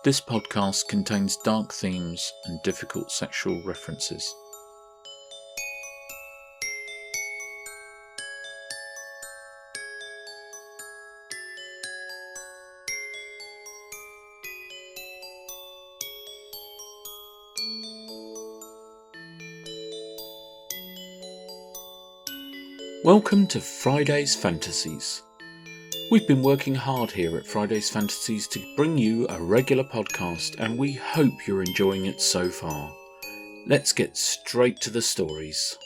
This podcast contains dark themes and difficult sexual references. Welcome to Friday's Fantasies. We've been working hard here at Friday's Fantasies to bring you a regular podcast, and we hope you're enjoying it so far. Let's get straight to the stories.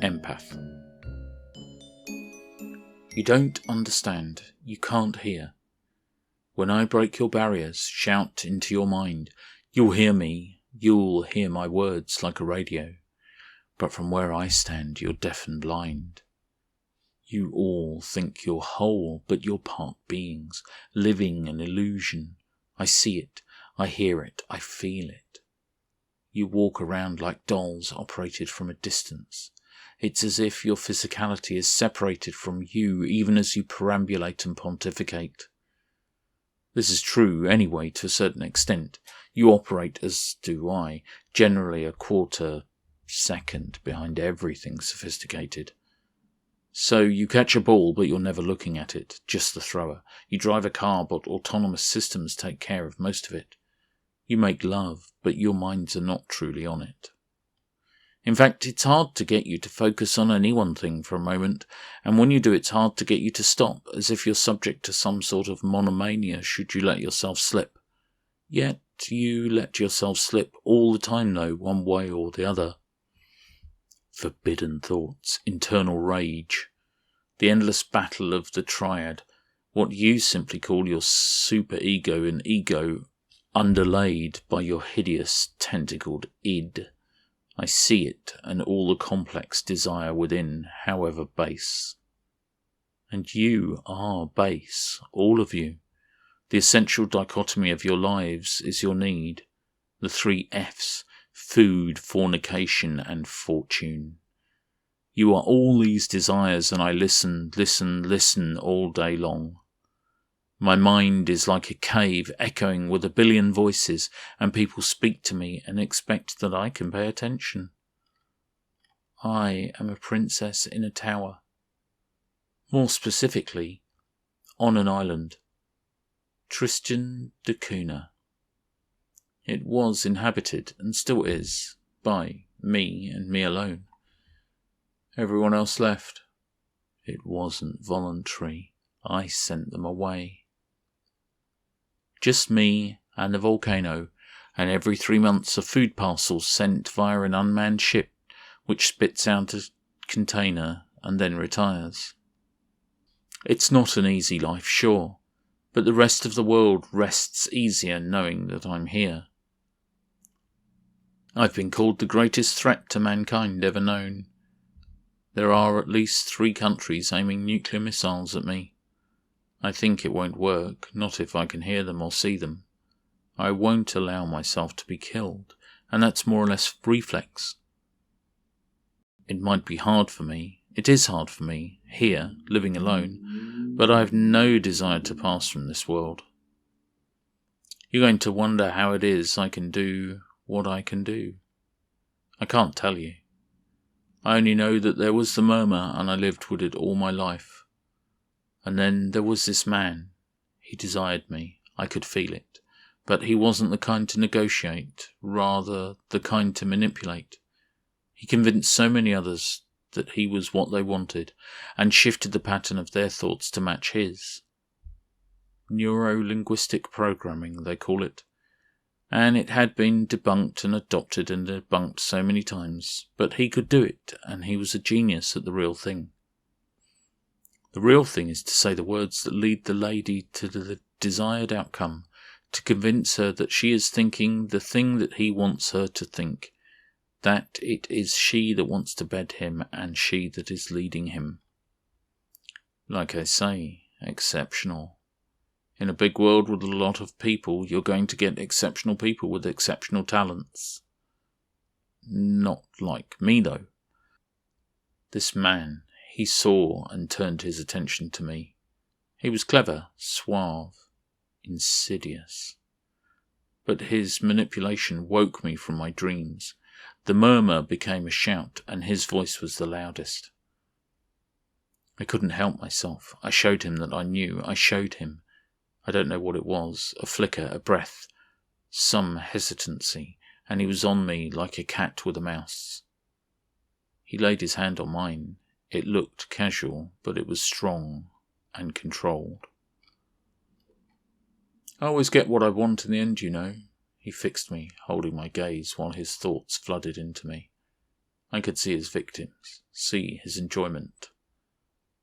Empath. You don't understand, you can't hear. When I break your barriers, shout into your mind, you'll hear me, you'll hear my words like a radio. But from where I stand, you're deaf and blind. You all think you're whole, but you're part beings, living an illusion. I see it, I hear it, I feel it. You walk around like dolls operated from a distance. It's as if your physicality is separated from you, even as you perambulate and pontificate. This is true anyway, to a certain extent. You operate as do I, generally a quarter second behind everything sophisticated. So you catch a ball, but you're never looking at it, just the thrower. You drive a car, but autonomous systems take care of most of it. You make love, but your minds are not truly on it. In fact, it's hard to get you to focus on any one thing for a moment, and when you do, it's hard to get you to stop, as if you're subject to some sort of monomania should you let yourself slip. Yet you let yourself slip all the time, though, one way or the other. Forbidden thoughts, internal rage, the endless battle of the triad, what you simply call your superego and ego, underlaid by your hideous tentacled id. I see it, and all the complex desire within, however base. And you are base, all of you. The essential dichotomy of your lives is your need, the 3 F's, food, fornication, and fortune. You are all these desires, and I listen all day long. My mind is like a cave echoing with 1 billion voices, and people speak to me and expect that I can pay attention. I am a princess in a tower. More specifically, on an island. Tristan da Cunha. It was inhabited, and still is, by me and me alone. Everyone else left. It wasn't voluntary. I sent them away. Just me and the volcano, and every 3 months a food parcel sent via an unmanned ship, which spits out a container and then retires. It's not an easy life, sure, but the rest of the world rests easier knowing that I'm here. I've been called the greatest threat to mankind ever known. There are at least 3 countries aiming nuclear missiles at me. I think it won't work, not if I can hear them or see them. I won't allow myself to be killed, and that's more or less reflex. It might be hard for me, it is hard for me, here, living alone, but I have no desire to pass from this world. You're going to wonder how it is I can do what I can do. I can't tell you. I only know that there was the murmur and I lived with it all my life. And then there was this man. He desired me. I could feel it. But he wasn't the kind to negotiate, rather the kind to manipulate. He convinced so many others that he was what they wanted and shifted the pattern of their thoughts to match his. Neuro-linguistic programming, they call it. And it had been debunked and adopted and debunked so many times, but he could do it, and he was a genius at the real thing. The real thing is to say the words that lead the lady to the desired outcome, to convince her that she is thinking the thing that he wants her to think, that it is she that wants to bed him and she that is leading him. Like I say, exceptional. In a big world with a lot of people, you're going to get exceptional people with exceptional talents. Not like me, though. This man, he saw and turned his attention to me. He was clever, suave. insidious. But his manipulation woke me from my dreams. The murmur became a shout, and his voice was the loudest. I couldn't help myself. I showed him that I knew. I showed him. I don't know what it was, a flicker, a breath, some hesitancy, and he was on me like a cat with a mouse. He laid his hand on mine. It looked casual, but it was strong and controlled. I always get what I want in the end, you know. He fixed me, holding my gaze while his thoughts flooded into me. I could see his victims, see his enjoyment.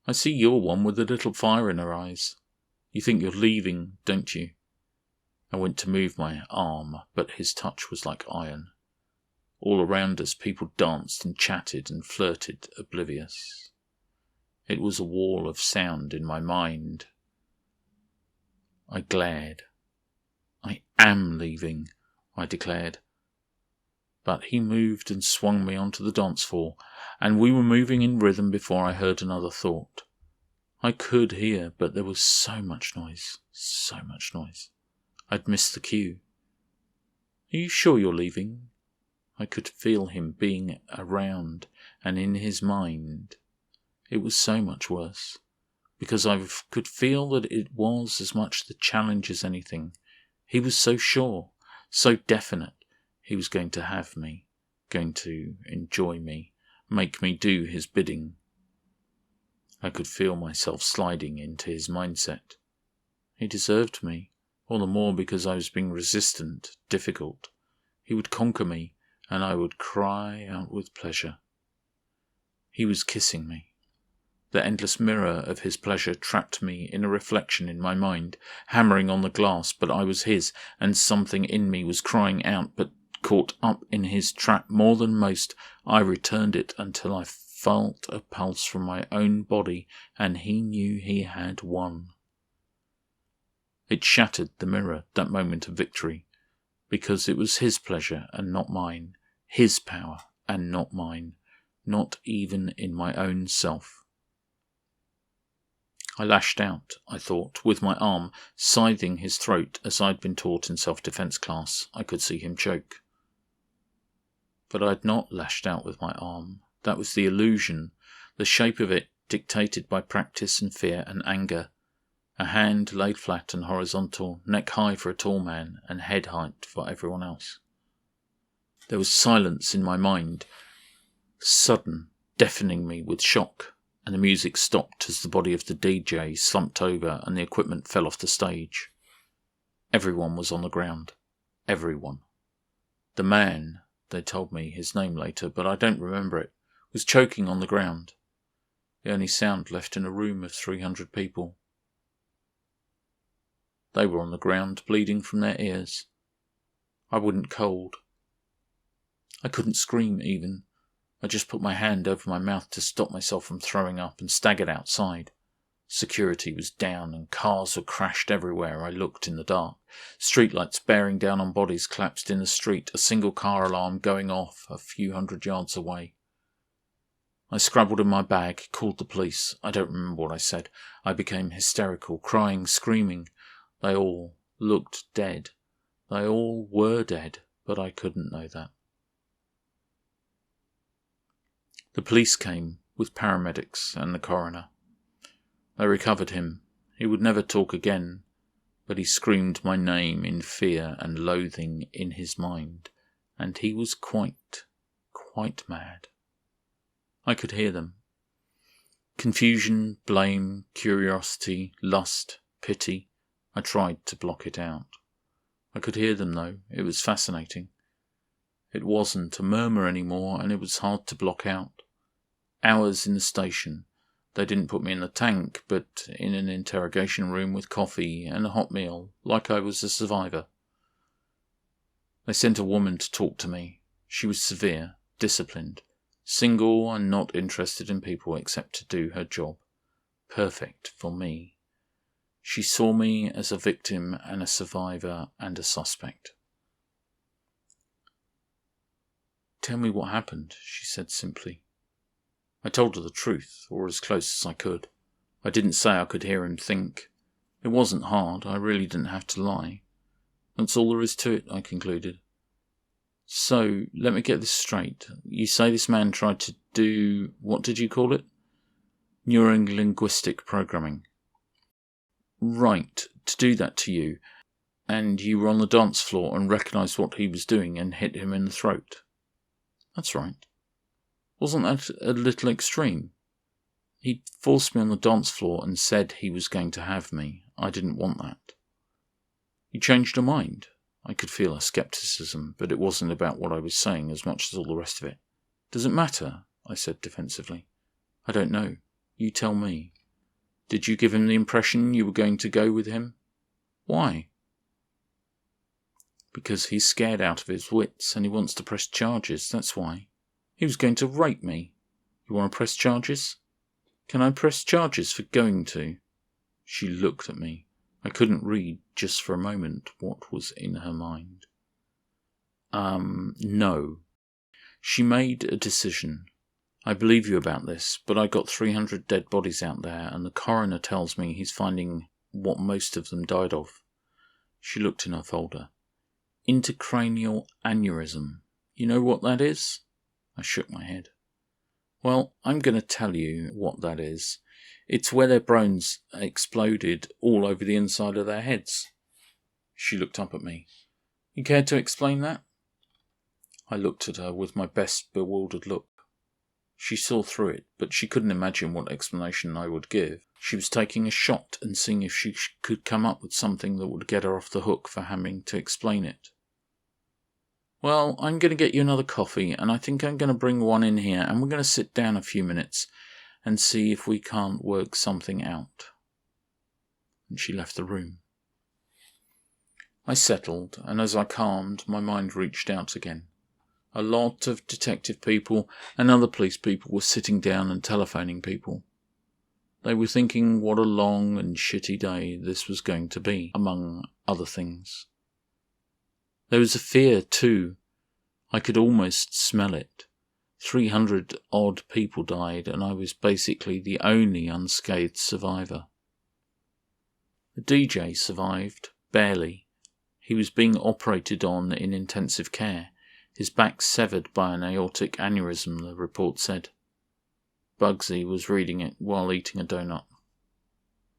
I see your one with a little fire in her eyes. You think you're leaving, don't you? I went to move my arm, but his touch was like iron. All around us people danced and chatted and flirted, oblivious. It was a wall of sound in my mind. I glared. I am leaving, I declared. But he moved and swung me onto the dance floor, and we were moving in rhythm before I heard another thought. I could hear, but there was so much noise, so much noise. I'd missed the cue. Are you sure you're leaving? I could feel him being around, and in his mind. It was so much worse, because I could feel that it was as much the challenge as anything. He was so sure, so definite. He was going to have me, going to enjoy me, make me do his bidding. I could feel myself sliding into his mindset. He deserved me, all the more because I was being resistant, difficult. He would conquer me, and I would cry out with pleasure. He was kissing me. The endless mirror of his pleasure trapped me in a reflection in my mind, hammering on the glass, but I was his, and something in me was crying out, but caught up in his trap more than most. I returned it until I felt a pulse from my own body, and he knew he had won. It shattered the mirror, that moment of victory, because it was his pleasure and not mine, his power and not mine, not even in my own self. I lashed out, I thought, with my arm, scything his throat as I'd been taught in self-defense class. I could see him choke. But I'd not lashed out with my arm. That was the illusion, the shape of it dictated by practice and fear and anger. A hand laid flat and horizontal, neck high for a tall man, and head height for everyone else. There was silence in my mind, sudden, deafening me with shock, and the music stopped as the body of the DJ slumped over and the equipment fell off the stage. Everyone was on the ground. Everyone. The man, they told me his name later, but I don't remember it, was choking on the ground. The only sound left in a room of 300 people. They were on the ground, bleeding from their ears. I wouldn't cold. I couldn't scream even. I just put my hand over my mouth to stop myself from throwing up and staggered outside. Security was down and cars were crashed everywhere. I looked in the dark. Streetlights bearing down on bodies collapsed in the street, a single car alarm going off a few hundred yards away. I scrabbled in my bag, called the police. I don't remember what I said. I became hysterical, crying, screaming. They all looked dead. They all were dead, but I couldn't know that. The police came with paramedics and the coroner. They recovered him. He would never talk again, but he screamed my name in fear and loathing in his mind, and he was quite mad. I could hear them. Confusion, blame, curiosity, lust, pity. I tried to block it out. I could hear them though. It was fascinating. It wasn't a murmur anymore, and it was hard to block out. Hours in the station. They didn't put me in the tank, but in an interrogation room with coffee and a hot meal, like I was a survivor. They sent a woman to talk to me. She was severe, disciplined, single and not interested in people except to do her job. Perfect for me. She saw me as a victim and a survivor and a suspect. "Tell me what happened," she said simply. I told her the truth, or as close as I could. I didn't say I could hear him think. It wasn't hard, I really didn't have to lie. That's all there is to it, I concluded. So, let me get this straight. You say this man tried to do, what did you call it? Neurolinguistic programming. Right, to do that to you, and you were on the dance floor and recognised what he was doing and hit him in the throat. That's right. Wasn't that a little extreme? He forced me on the dance floor and said he was going to have me. I didn't want that. You changed your mind. I could feel her scepticism, but it wasn't about what I was saying as much as all the rest of it. Does it matter? I said defensively. I don't know. You tell me. Did you give him the impression you were going to go with him? Why? Because he's scared out of his wits and he wants to press charges, that's why. He was going to rape me. You want to press charges? Can I press charges for going to? She looked at me. I couldn't read, just for a moment, what was in her mind. No. She made a decision. I believe you about this, but I got 300 dead bodies out there, and the coroner tells me he's finding what most of them died of. She looked in her folder. Intracranial aneurysm. You know what that is? I shook my head. Well, I'm going to tell you what that is. It's where their brains exploded all over the inside of their heads. She looked up at me. You care to explain that? I looked at her with my best bewildered look. She saw through it, but she couldn't imagine what explanation I would give. She was taking a shot and seeing if she could come up with something that would get her off the hook for having to explain it. Well, I'm going to get you another coffee, and I think I'm going to bring one in here, and we're going to sit down a few minutes and see if we can't work something out. And she left the room. I settled, and as I calmed, my mind reached out again. A lot of detective people and other police people were sitting down and telephoning people. They were thinking what a long and shitty day this was going to be, among other things. There was a fear, too. I could almost smell it. 300-odd people died, and I was basically the only unscathed survivor. The DJ survived, barely. He was being operated on in intensive care, his back severed by an aortic aneurysm, the report said. Bugsy was reading it while eating a donut.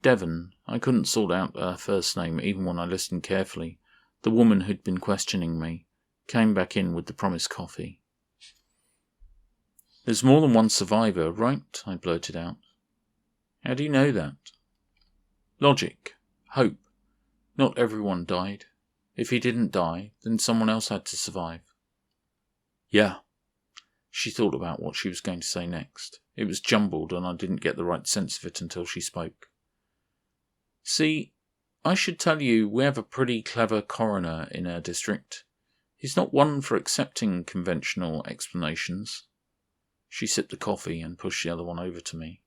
Devon, I couldn't sort out her first name even when I listened carefully, the woman who'd been questioning me, came back in with the promised coffee. There's more than one survivor, right? I blurted out. How do you know that? Logic. Hope. Not everyone died. If he didn't die, then someone else had to survive. Yeah. She thought about what she was going to say next. It was jumbled and I didn't get the right sense of it until she spoke. See, I should tell you we have a pretty clever coroner in our district. He's not one for accepting conventional explanations. She sipped the coffee and pushed the other one over to me.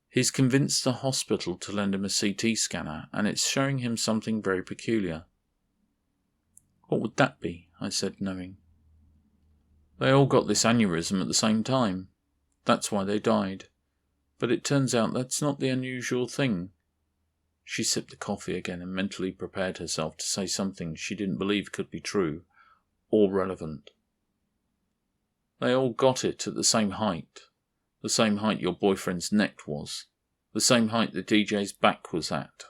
He's convinced the hospital to lend him a CT scanner, and it's showing him something very peculiar. What would that be? I said, knowing. They all got this aneurysm at the same time. That's why they died. But it turns out that's not the unusual thing. She sipped the coffee again and mentally prepared herself to say something she didn't believe could be true or relevant. They all got it at the same height your boyfriend's neck was, the same height the DJ's back was at.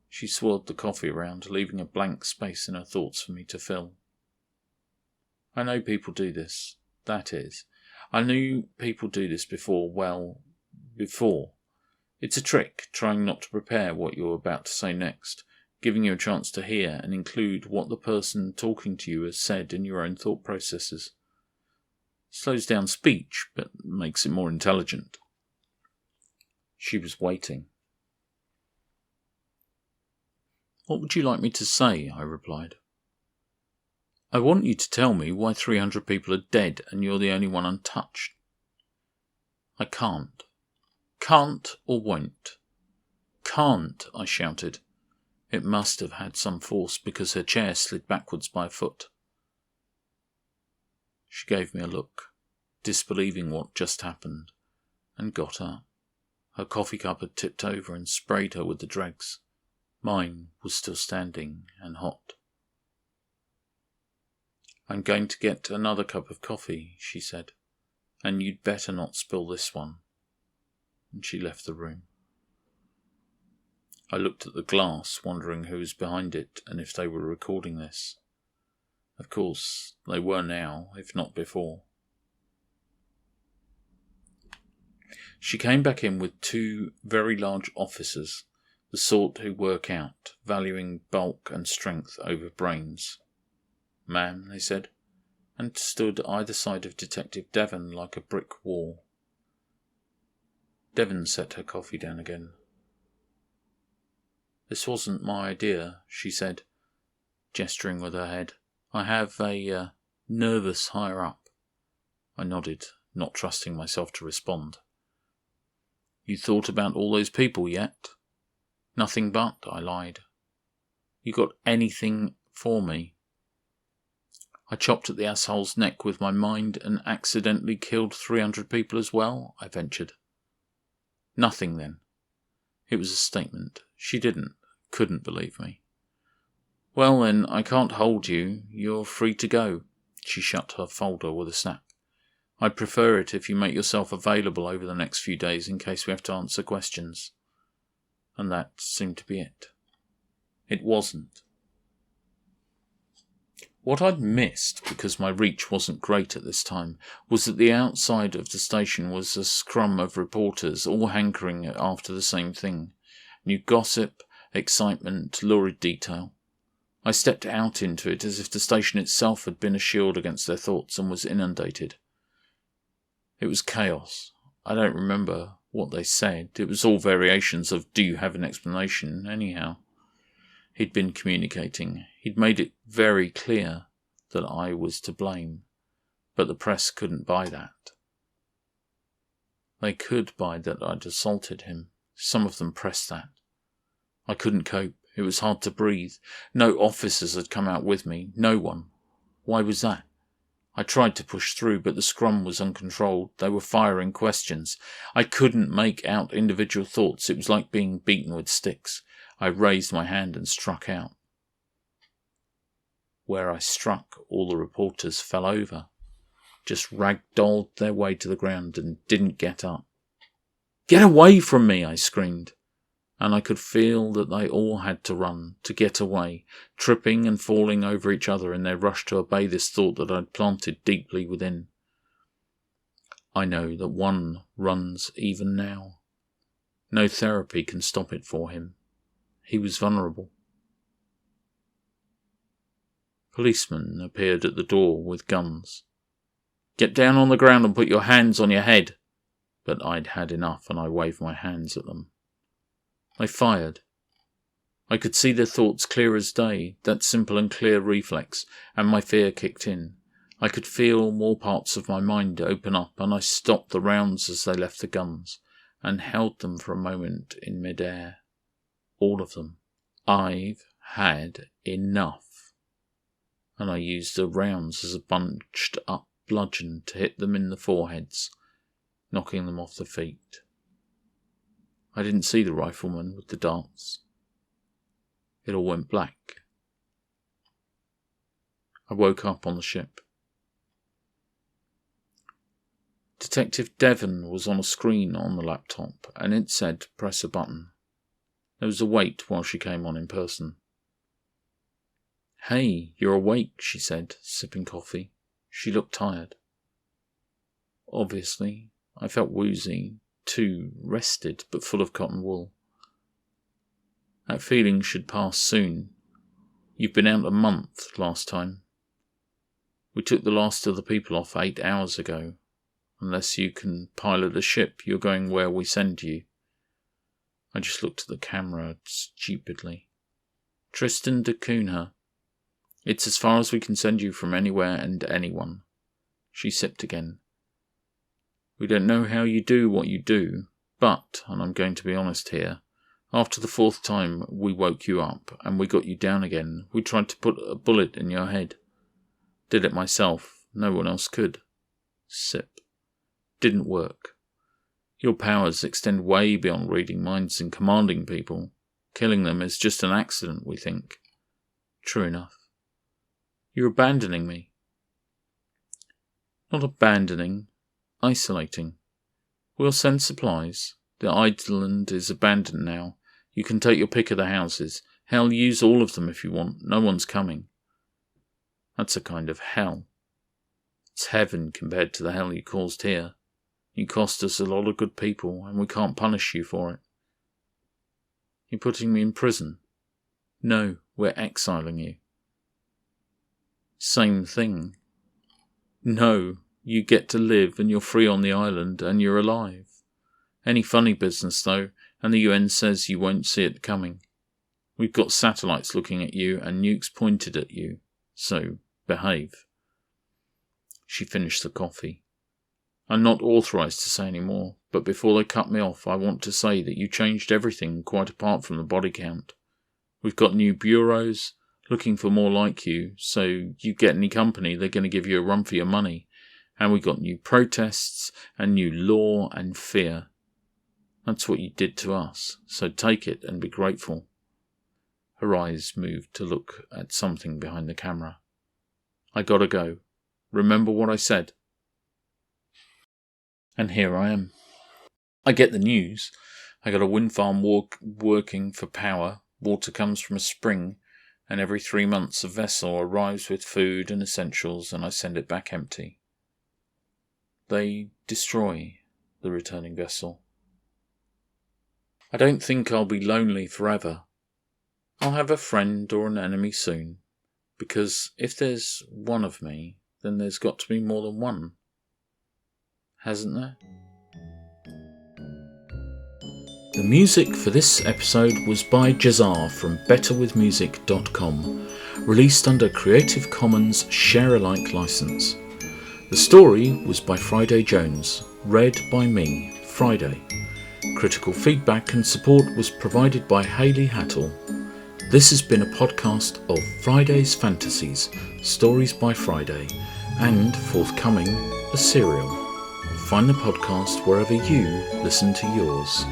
She swirled the coffee around, leaving a blank space in her thoughts for me to fill. I know people do this. That is, I knew people do this before. It's a trick, trying not to prepare what you're about to say next, giving you a chance to hear and include what the person talking to you has said in your own thought processes. Slows down speech, but makes it more intelligent. She was waiting. What would you like me to say? I replied. I want you to tell me why 300 people are dead and you're the only one untouched. I can't. Can't or won't. Can't, I shouted. It must have had some force because her chair slid backwards by a foot. She gave me a look, disbelieving what just happened, and got up. Her coffee cup had tipped over and sprayed her with the dregs. Mine was still standing and hot. "I'm going to get another cup of coffee," she said, "and you'd better not spill this one." And she left the room. I looked at the glass, wondering who was behind it and if they were recording this. Of course, they were now, if not before. She came back in with two very large officers, the sort who work out, valuing bulk and strength over brains. "Ma'am," they said, and stood either side of Detective Devon like a brick wall. Devon set her coffee down again. "This wasn't my idea," she said, gesturing with her head. "I have a nervous higher-up." I nodded, not trusting myself to respond. "You thought about all those people yet?" "Nothing but," I lied. "You got anything for me?" "I chopped at the asshole's neck with my mind and accidentally killed 300 people as well," I ventured. "Nothing, then." It was a statement. She couldn't believe me. "Well then, I can't hold you. You're free to go." She shut her folder with a snap. "I'd prefer it if you make yourself available over the next few days in case we have to answer questions." And that seemed to be it. It wasn't. What I'd missed, because my reach wasn't great at this time, was that the outside of the station was a scrum of reporters all hankering after the same thing. New gossip, excitement, lurid detail. I stepped out into it as if the station itself had been a shield against their thoughts and was inundated. It was chaos. I don't remember what they said. It was all variations of "do you have an explanation?" anyhow. He'd been communicating. He'd made it very clear that I was to blame. But the press couldn't buy that. They could buy that I'd assaulted him. Some of them pressed that. I couldn't cope. It was hard to breathe. No officers had come out with me. No one. Why was that? I tried to push through, but the scrum was uncontrolled. They were firing questions. I couldn't make out individual thoughts. It was like being beaten with sticks. I raised my hand and struck out. Where I struck, all the reporters fell over, just ragdolled their way to the ground and didn't get up. "Get away from me!" I screamed. And I could feel that they all had to run, to get away, tripping and falling over each other in their rush to obey this thought that I'd planted deeply within. I know that one runs even now. No therapy can stop it for him. He was vulnerable. Policemen appeared at the door with guns. "Get down on the ground and put your hands on your head." But I'd had enough and I waved my hands at them. They fired. I could see their thoughts clear as day, that simple and clear reflex, and my fear kicked in. I could feel more parts of my mind open up, and I stopped the rounds as they left the guns, and held them for a moment in mid-air. All of them. I've had enough. And I used the rounds as a bunched up bludgeon to hit them in the foreheads, knocking them off their feet. I didn't see the rifleman with the darts. It all went black. I woke up on the ship. Detective Devon was on a screen on the laptop, and it said, "Press a button." There was a wait while she came on in person. "Hey, you're awake," she said, sipping coffee. She looked tired. Obviously, I felt woozy, too rested, but full of cotton wool. "That feeling should pass soon. You've been out a month last time. We took the last of the people off 8 hours ago. Unless you can pilot a ship, you're going where we send you." I just looked at the camera stupidly. "Tristan da Cunha. It's as far as we can send you from anywhere and anyone." She sipped again. "We don't know how you do what you do, but, and I'm going to be honest here, after the 4th time we woke you up and we got you down again, we tried to put a bullet in your head. Did it myself. No one else could." Sip. "Didn't work. Your powers extend way beyond reading minds and commanding people. Killing them is just an accident, we think. True enough. You're abandoning me. Not abandoning, isolating. We'll send supplies. The island is abandoned now. You can take your pick of the houses. Hell, use all of them if you want. No one's coming. That's a kind of hell. It's heaven compared to the hell you caused here. You cost us a lot of good people, and we can't punish you for it. You're putting me in prison. No, we're exiling you. Same thing. No, you get to live and you're free on the island and you're alive. Any funny business though, and the UN says you won't see it coming. We've got satellites looking at you and nukes pointed at you, so behave. She finished the coffee. I'm not authorised to say any more, but before they cut me off I want to say that you changed everything quite apart from the body count. We've got new bureaus looking for more like you, so you get any company they're going to give you a run for your money. And we got new protests and new law and fear. That's what you did to us, so take it and be grateful. Her eyes moved to look at something behind the camera. I gotta go. Remember what I said? And here I am. I get the news. I got a wind farm working for power. Water comes from a spring, and every 3 months a vessel arrives with food and essentials, and I send it back empty. They destroy the returning vessel. I don't think I'll be lonely forever. I'll have a friend or an enemy soon, because if there's one of me, then there's got to be more than one. Hasn't there? The music for this episode was by Jazar from betterwithmusic.com, released under Creative Commons Share-alike license. The story was by Friday Jones, read by me, Friday. Critical feedback and support was provided by Hayley Hattle. This has been a podcast of Friday's Fantasies, Stories by Friday, and forthcoming, a serial. Find the podcast wherever you listen to yours.